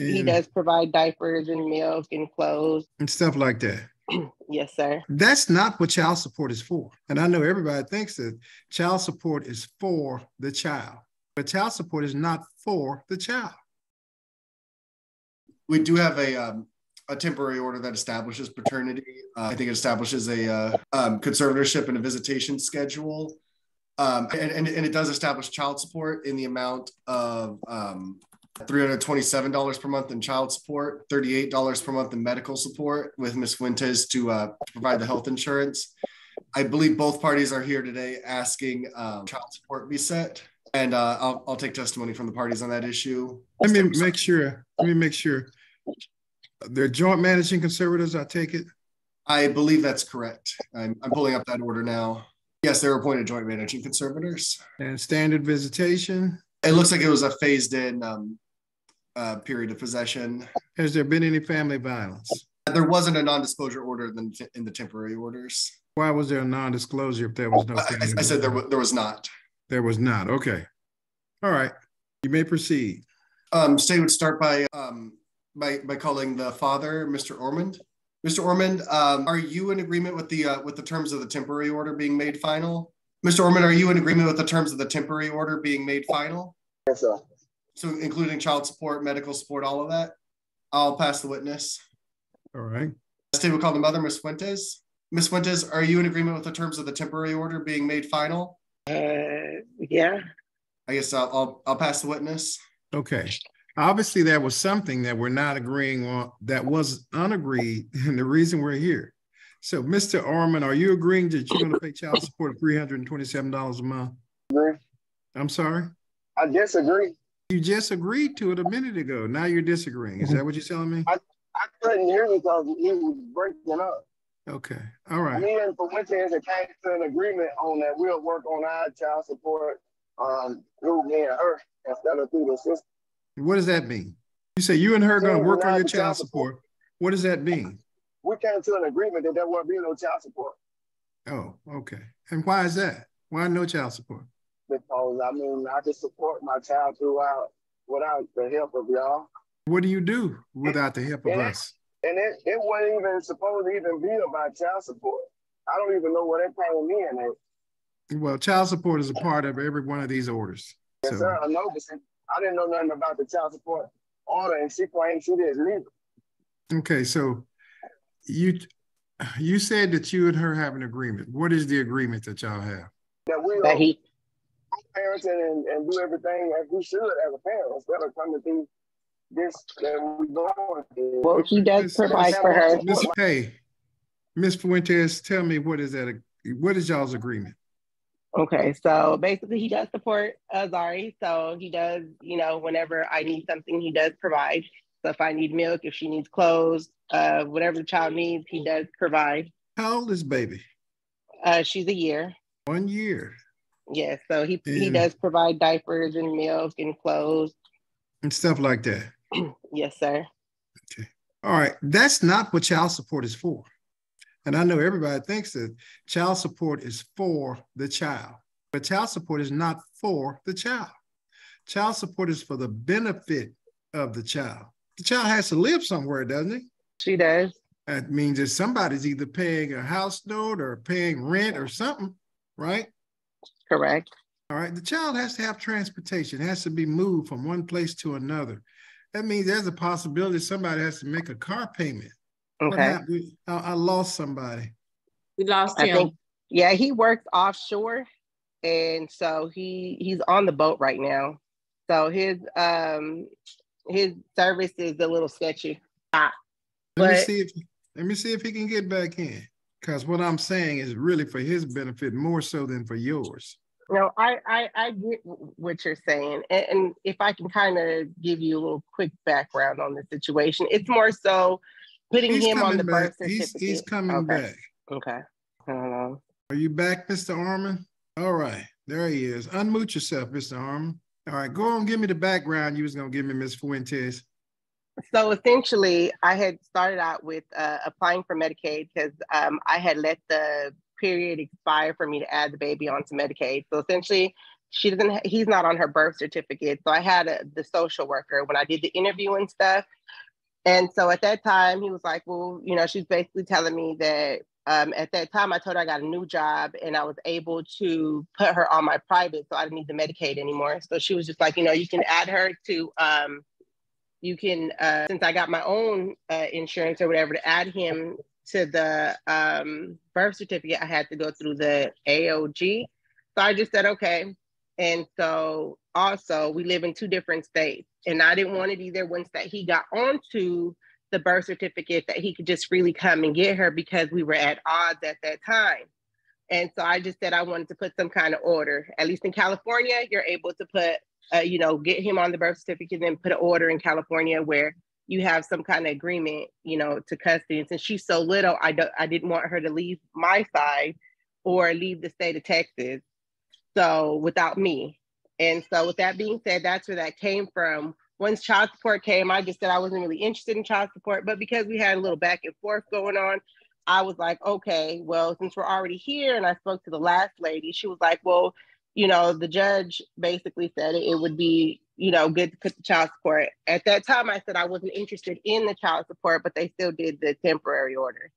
He and does provide diapers and milk and clothes. stuff like that. Yes, sir. That's not what child support is for. And I know everybody thinks that child support is for the child, but child support is not for the child. We do have a temporary order that establishes paternity. I think it establishes a conservatorship and a visitation schedule. And it does establish child support in the amount of $327 per month in child support, $38 per month in medical support with Miss Fuentes to provide the health insurance. I believe both parties are here today asking child support be set. And I'll take testimony from the parties on that issue. Let me make sure. They're joint managing conservators, I take it? I believe that's correct. I'm pulling up that order now. Yes, they're appointed joint managing conservators. And standard visitation? It looks like it was a phased in period of possession. Has there been any family violence? There wasn't a non-disclosure order in the temporary orders. Why was there a non-disclosure if there was no family I said there was not. There was not. Okay. All right. You may proceed. State would start by calling the father, Mr. Ormond. Mr. Ormond, are you in agreement with the terms of the temporary order being made final? Mr. Ormond, are you in agreement with the terms of the temporary order being made final? Yes, sir. So including child support, medical support, all of that? I'll pass the witness. All right. State would call the mother, Miss Fuentes. Miss Fuentes, are you in agreement with the terms of the temporary order being made final? Yeah. I guess I'll pass the witness. Okay. Obviously, there was something that we're not agreeing on that was unagreed, and the reason we're here. So, Mr. Ormond, are you agreeing that you're going to pay child support of $327 a month? Agree. I'm sorry? I disagree. You just agreed to it a minute ago. Now you're disagreeing. Is that what you're telling me? I couldn't hear you because he was breaking up. Okay. All right. Me and Fuentes came to an agreement on that we'll work on our child support through me and her instead of through the system. What does that mean? You say you and her are going to work on your child support. What does that mean? We came to an agreement that there won't be no child support. Oh, okay. And why is that? Why no child support? Because, I can support my child throughout without the help of y'all. What do you do without the help of us? And it wasn't even supposed to even be about child support. I don't even know what they're paying me in it. Well, child support is a part of every one of these orders. Yes, sir, I know, but I didn't know nothing about the child support order, and she claimed she didn't leave it. Okay, so you said that you and her have an agreement. What is the agreement that y'all have? That we are parenting and do everything as we should as a parent instead of coming through this that we're going through. Well, he does provide for her. Hey, Miss Fuentes, tell me what is y'all's agreement? Okay, so basically he does support Zari. So he does, whenever I need something, he does provide. So if I need milk, if she needs clothes, whatever the child needs, he does provide. How old is baby? She's a year. 1 year. Yes, so he does provide diapers and milk and clothes. And stuff like that. Yes, sir. Okay. All right. That's not what child support is for. And I know everybody thinks that child support is for the child, but child support is not for the child. Child support is for the benefit of the child. The child has to live somewhere, doesn't he? She does. That means that somebody's either paying a house note or paying rent or something, right? Correct. All right. The child has to have transportation. It has to be moved from one place to another. That means there's a possibility somebody has to make a car payment. Okay. I lost somebody. We lost him. He works offshore, and so he's on the boat right now. So his service is a little sketchy. Let me see if he can get back in. Because what I'm saying is really for his benefit more so than for yours. No, I get what you're saying. And if I can kind of give you a little quick background on the situation, it's more so putting him on the birth certificate. He's coming back. Okay. I don't know. Are you back, Mr. Ormond? All right. There he is. Unmute yourself, Mr. Ormond. All right. Go on. Give me the background you was going to give me, Ms. Fuentes. So essentially, I had started out with applying for Medicaid because I had let the period expire for me to add the baby onto Medicaid. So essentially, he's not on her birth certificate. So I had the social worker when I did the interview and stuff. And so at that time, he was like, well, you know, she's basically telling me that at that time, I told her I got a new job and I was able to put her on my private, so I didn't need the Medicaid anymore. So she was just like, you know, you can add her to, since I got my own insurance or whatever, to add him to the birth certificate, I had to go through the AOG. So I just said, okay. And so also we live in 2 different states, and I didn't want it either once that he got onto the birth certificate that he could just freely come and get her, because we were at odds at that time. And so I just said I wanted to put some kind of order. At least in California, you're able to put, you know, get him on the birth certificate and then put an order in California where you have some kind of agreement, you know, to custody. And since she's so little, I didn't want her to leave my side or leave the state of Texas. So without me. And so with that being said, that's where that came from. Once child support came, I just said I wasn't really interested in child support, but because we had a little back and forth going on, I was like, okay, well, since we're already here, and I spoke to the last lady, she was like, well, you know, the judge basically said it would be, you know, good to put the child support. At that time, I said I wasn't interested in the child support, but they still did the temporary order.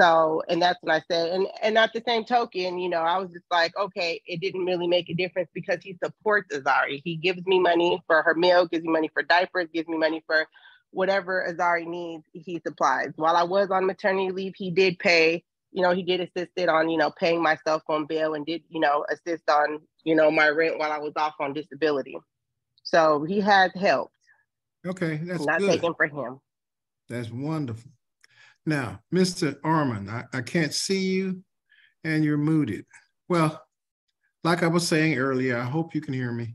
So, and that's what I said. And at the same token, you know, I was just like, okay, it didn't really make a difference because he supports Azari. He gives me money for her meal, gives me money for diapers, gives me money for whatever Azari needs, he supplies. While I was on maternity leave, he did pay, you know, he did assist on, you know, paying my cell phone bill, and did, you know, assist on, you know, my rent while I was off on disability. So he has helped. Okay, that's not good. Taken for him. That's wonderful. Now, Mr. Ormond, I can't see you and you're muted. Well, like I was saying earlier, I hope you can hear me.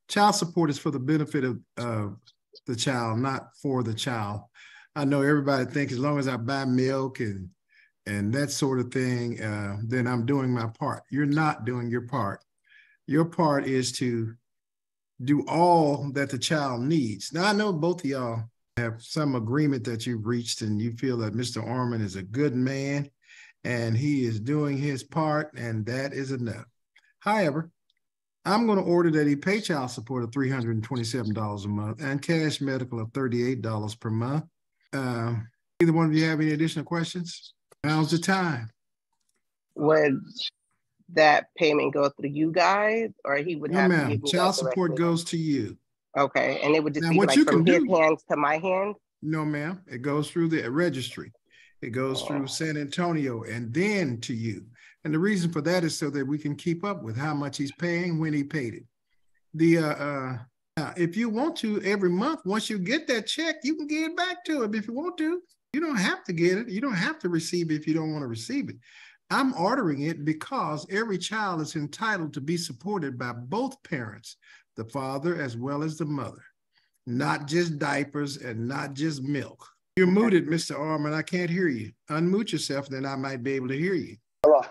Child support is for the benefit of the child, not for the child. I know everybody thinks as long as I buy milk and that sort of thing, then I'm doing my part. You're not doing your part. Your part is to do all that the child needs. Now, I know both of y'all have some agreement that you've reached, and you feel that Mr. Ormond is a good man and he is doing his part, and that is enough. However, I'm going to order that he pay child support of $327 a month and cash medical of $38 per month. Either one of you have any additional questions? Now's the time. Would that payment go through you guys, or he would have to give me child support goes to you. Okay, and it would just be like from his hands to my hands? No, ma'am. It goes through the registry. It goes through San Antonio and then to you. And the reason for that is so that we can keep up with how much he's paying, when he paid it. If you want to, every month, once you get that check, you can get it back to him if you want to. You don't have to get it. You don't have to receive it if you don't want to receive it. I'm ordering it because every child is entitled to be supported by both parents, the father as well as the mother, not just diapers and not just milk. You're muted, Mr. Ormond. I can't hear you. Unmute yourself, then I might be able to hear you. Hello.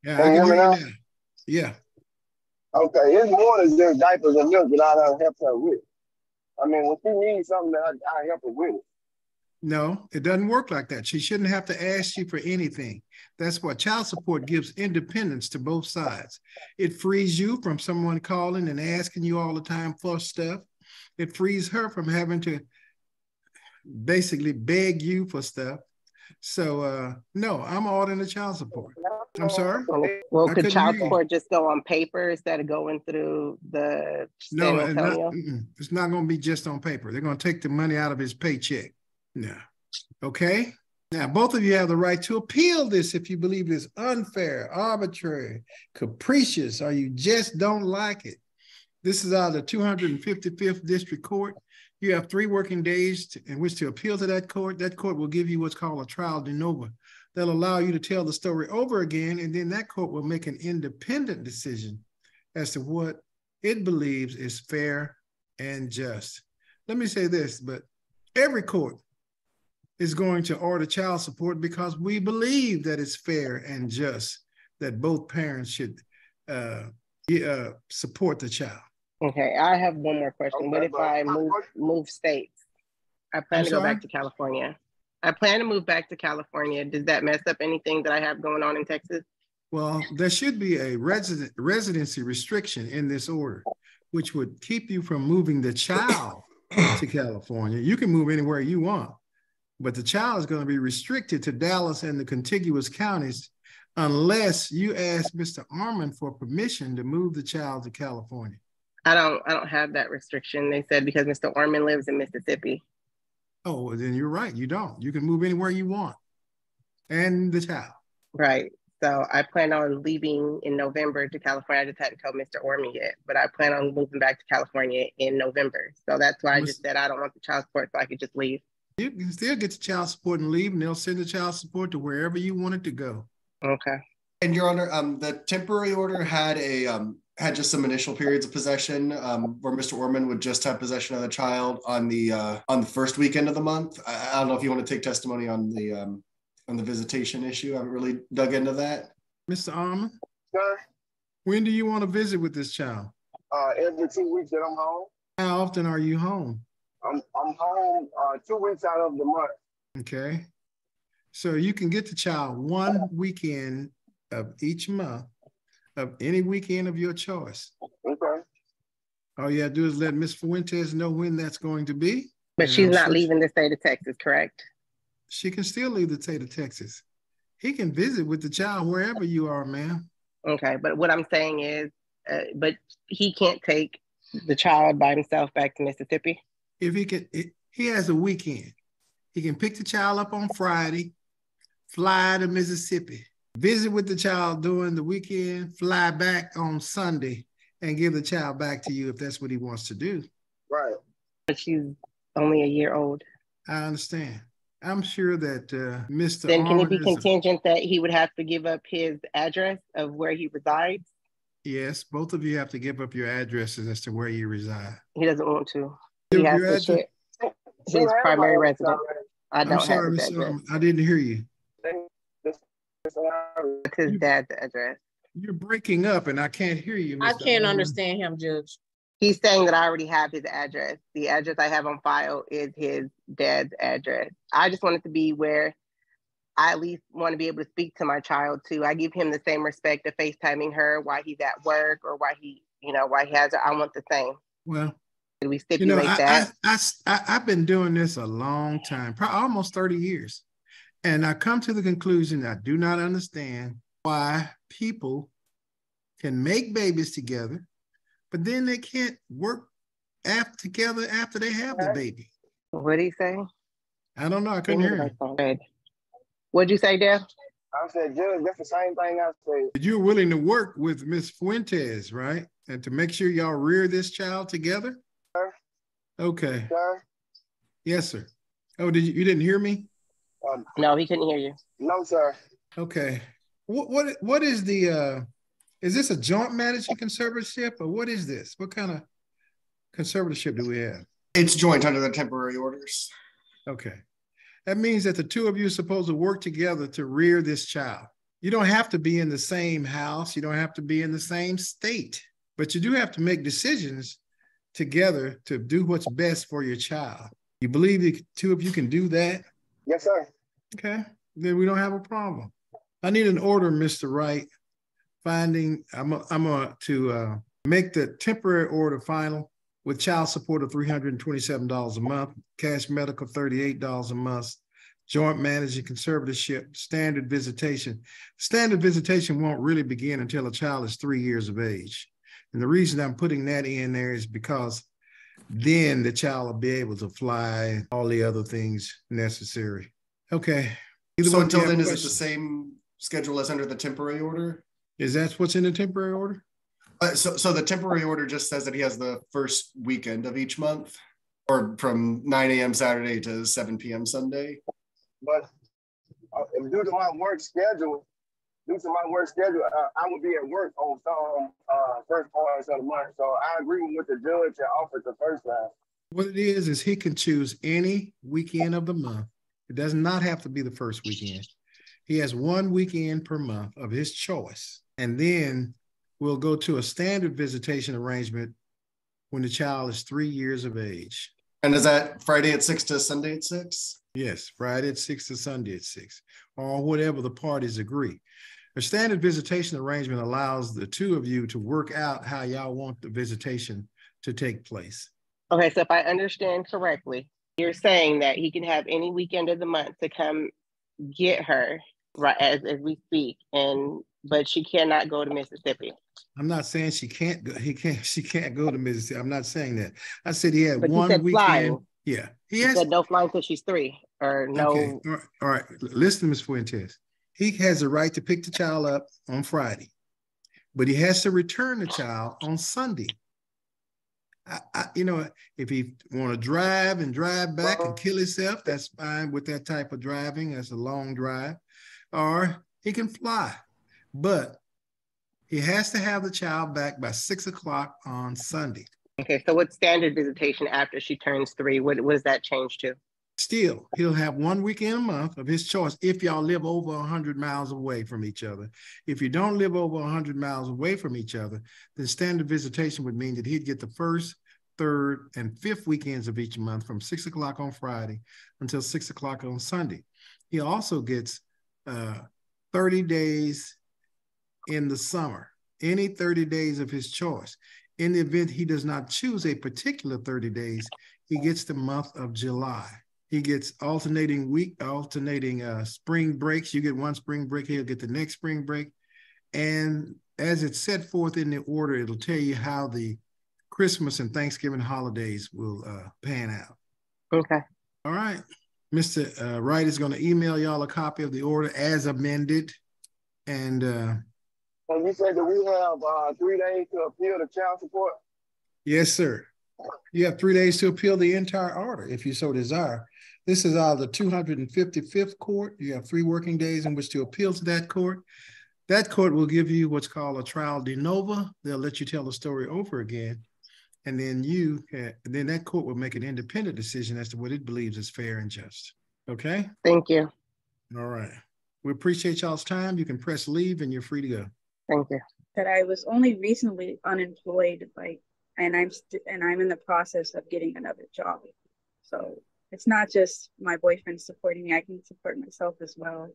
Yeah, I can hear you now. Yeah. Okay, it's more than just diapers and milk that I don't help her with. I mean, when she needs something, I help her with it. No, it doesn't work like that. She shouldn't have to ask you for anything. That's what child support gives, independence to both sides. It frees you from someone calling and asking you all the time for stuff. It frees her from having to basically beg you for stuff. So no, I'm ordering the child support. I'm sorry? Well, could child support just go on paper instead of going through the San Antonio? It's not going to be just on paper. They're going to take the money out of his paycheck. No. Okay? Now, both of you have the right to appeal this if you believe it's unfair, arbitrary, capricious, or you just don't like it. This is out of the 255th District Court. You have 3 working days in which to appeal to that court. That court will give you what's called a trial de novo. They'll allow you to tell the story over again, and then that court will make an independent decision as to what it believes is fair and just. Let me say this, but every court is going to order child support because we believe that it's fair and just that both parents should support the child. Okay, I have one more question. What if I move states? I plan to go back to California. I plan to move back to California. Does that mess up anything that I have going on in Texas? Well, there should be a residency restriction in this order, which would keep you from moving the child to California. You can move anywhere you want, but the child is going to be restricted to Dallas and the contiguous counties unless you ask Mr. Ormond for permission to move the child to California. I don't have that restriction. They said because Mr. Ormond lives in Mississippi. Oh, well, then you're right. You don't. You can move anywhere you want. And the child. Right. So I plan on leaving in November to California. I just hadn't told Mr. Ormond yet, but I plan on moving back to California in November. So that's why I just said I don't want the child support, so I could just leave. You can still get the child support and leave, and they'll send the child support to wherever you want it to go. Okay. And Your Honor, the temporary order had had just some initial periods of possession where Mr. Ormond would just have possession of the child on the first weekend of the month. I don't know if you want to take testimony on the visitation issue. I haven't really dug into that. Mr. Ormond? Sir? When do you want to visit with this child? Every 2 weeks that I'm home. How often are you home? I'm home 2 weeks out of the month. Okay. So you can get the child one weekend of each month, of any weekend of your choice. Okay. All you have to do is let Miss Fuentes know when that's going to be. But she's not leaving the state of Texas, correct? She can still leave the state of Texas. He can visit with the child wherever you are, ma'am. Okay, but what I'm saying is, but he can't take the child by himself back to Mississippi? If he can, he has a weekend. He can pick the child up on Friday, fly to Mississippi, visit with the child during the weekend, fly back on Sunday, and give the child back to you if that's what he wants to do. Right. But she's only a year old. I understand. I'm sure that Mr. Then can it be Ormond contingent that he would have to give up his address of where he resides? Yes, both of you have to give up your addresses as to where you reside. He doesn't want to. He has to share his primary residence. I'm sorry, Mr. Ormond, I didn't hear you. That's his dad's address. You're breaking up and I can't hear you, Mr. I can't understand him, Judge. He's saying that I already have his address. The address I have on file is his dad's address. I just want it to be where I at least want to be able to speak to my child too. I give him the same respect of FaceTiming her while he's at work or why he has her. I want the same. Well, do we stipulate that? I've been doing this a long time, probably almost 30 years. And I come to the conclusion I do not understand why people can make babies together, but then they can't work together after they have the baby. What did he say? I don't know. I couldn't hear him. What'd you say, Dale? I said, Judge, that's the same thing I said. You're willing to work with Miss Fuentes, right? And to make sure y'all rear this child together? Sir? Okay. Sir? Yes, sir. Oh, you didn't hear me? No, he couldn't hear you. No, sir. Okay. What is the is this a joint management conservatorship or what is this? What kind of conservatorship do we have? It's joint under the temporary orders. Okay. That means that the two of you are supposed to work together to rear this child. You don't have to be in the same house. You don't have to be in the same state, but you do have to make decisions together to do what's best for your child. You believe the two of you can do that? Yes, sir. Okay, then we don't have a problem. I need an order, Mr. Wright, finding, I'm going to make the temporary order final with child support of $327 a month, cash medical $38 a month, joint managing conservatorship, standard visitation. Standard visitation won't really begin until a child is 3 years of age. And the reason I'm putting that in there is because then the child will be able to fly, all the other things necessary. Okay. So until then, is it the same schedule as under the temporary order? Is that what's in the temporary order? So the temporary order just says that he has the first weekend of each month, or from 9 a.m. Saturday to 7 p.m. Sunday. But due to my work schedule, I would be at work on some first parts of the month. So I agree with what the judge offered the first time. What it is he can choose any weekend of the month. It does not have to be the first weekend. He has one weekend per month of his choice. And then we'll go to a standard visitation arrangement when the child is 3 years of age. And is that Friday at 6 to Sunday at 6? Yes, Friday at 6 to Sunday at 6, or whatever the parties agree. A standard visitation arrangement allows the two of you to work out how y'all want the visitation to take place. Okay, so if I understand correctly, you're saying that he can have any weekend of the month to come get her, right, as we speak, but she cannot go to Mississippi. I'm not saying she can't go. She can't go to Mississippi. I'm not saying that. I said he had But one you said weekend. flying. Yeah, he said no flying until she's 3, or no. Okay, all right. Listen to Ms. Fuentes. He has the right to pick the child up on Friday, but he has to return the child on Sunday. If he want to drive and drive back and kill himself, that's fine with that type of driving. That's a long drive. Or he can fly, but he has to have the child back by 6 o'clock on Sunday. Okay, so what's standard visitation after she turns 3? What does that change to? Still, he'll have 1 weekend a month of his choice if y'all live over 100 miles away from each other. If you don't live over 100 miles away from each other, then standard visitation would mean that he'd get the 1st, 3rd, and 5th weekends of each month from 6 o'clock on Friday until 6 o'clock on Sunday. He also gets 30 days in the summer, any 30 days of his choice. In the event he does not choose a particular 30 days, he gets the month of July. He gets alternating spring breaks. You get one spring break, he'll get the next spring break. And as it's set forth in the order, it'll tell you how the Christmas and Thanksgiving holidays will pan out. Okay. All right. Mr. Wright is going to email y'all a copy of the order as amended. And you said that we have 3 days to appeal the child support? Yes, sir. You have 3 days to appeal the entire order if you so desire. This is out of the 255th court. You have 3 working days in which to appeal to that court. That court will give you what's called a trial de novo. They'll let you tell the story over again. And then then that court will make an independent decision as to what it believes is fair and just. Okay? Thank you. All right. We appreciate y'all's time. You can press leave and you're free to go. Thank you. That I was only recently unemployed, and I'm in the process of getting another job. So it's not just my boyfriend supporting me, I can support myself as well.